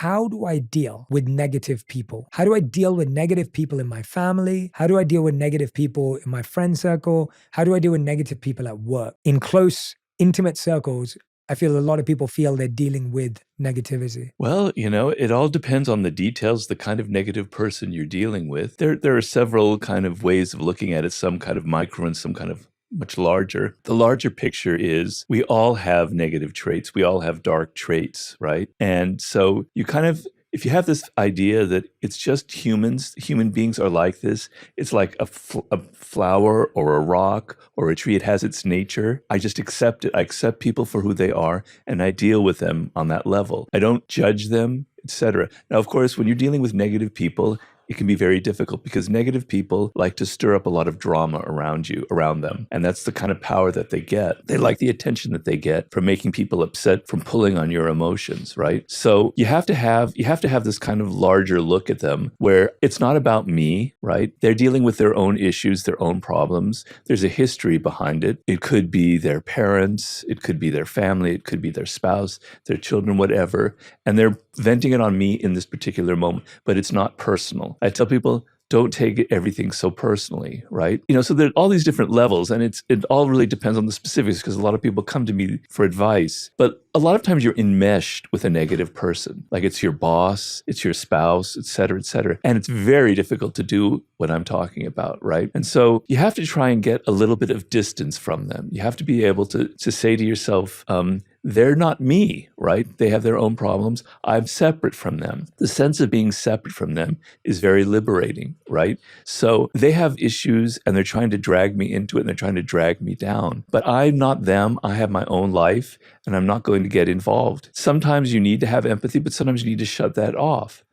how do I deal with negative people? How do I deal with negative people in my family? How do I deal with negative people in my friend circle? How do I deal with negative people at work? In close, intimate circles, I feel a lot of people feel they're dealing with negativity. Well, it all depends on the details, the kind of negative person you're dealing with. There are several kind of ways of looking at it, some kind of micro and some kind of much larger. The larger picture is we all have negative traits. We all have dark traits, right? And so if you have this idea that it's just human beings are like this, it's like a flower or a rock or a tree. It has its nature. I just accept it. I accept people for who they are, and I deal with them on that level. I don't judge them, etc. Now, of course, when you're dealing with negative people, it can be very difficult because negative people like to stir up a lot of drama around them. And that's the kind of power that they get. They like the attention that they get from making people upset, from pulling on your emotions, right? So you have to have this kind of larger look at them where it's not about me, right? They're dealing with their own issues, their own problems. There's a history behind it. It could be their parents, it could be their family, it could be their spouse, their children, whatever. And they're venting it on me in this particular moment, but it's not personal. I tell people, don't take everything so personally, right? So there are all these different levels, and it all really depends on the specifics because a lot of people come to me for advice. But a lot of times you're enmeshed with a negative person, like it's your boss, it's your spouse, et cetera, et cetera. And it's very difficult to do what I'm talking about, right? And so you have to try and get a little bit of distance from them. You have to be able to say to yourself, they're not me, right? They have their own problems. I'm separate from them. The sense of being separate from them is very liberating, right? So they have issues and they're trying to drag me into it and they're trying to drag me down. But I'm not them. I have my own life and I'm not going to get involved. Sometimes you need to have empathy, but sometimes you need to shut that off.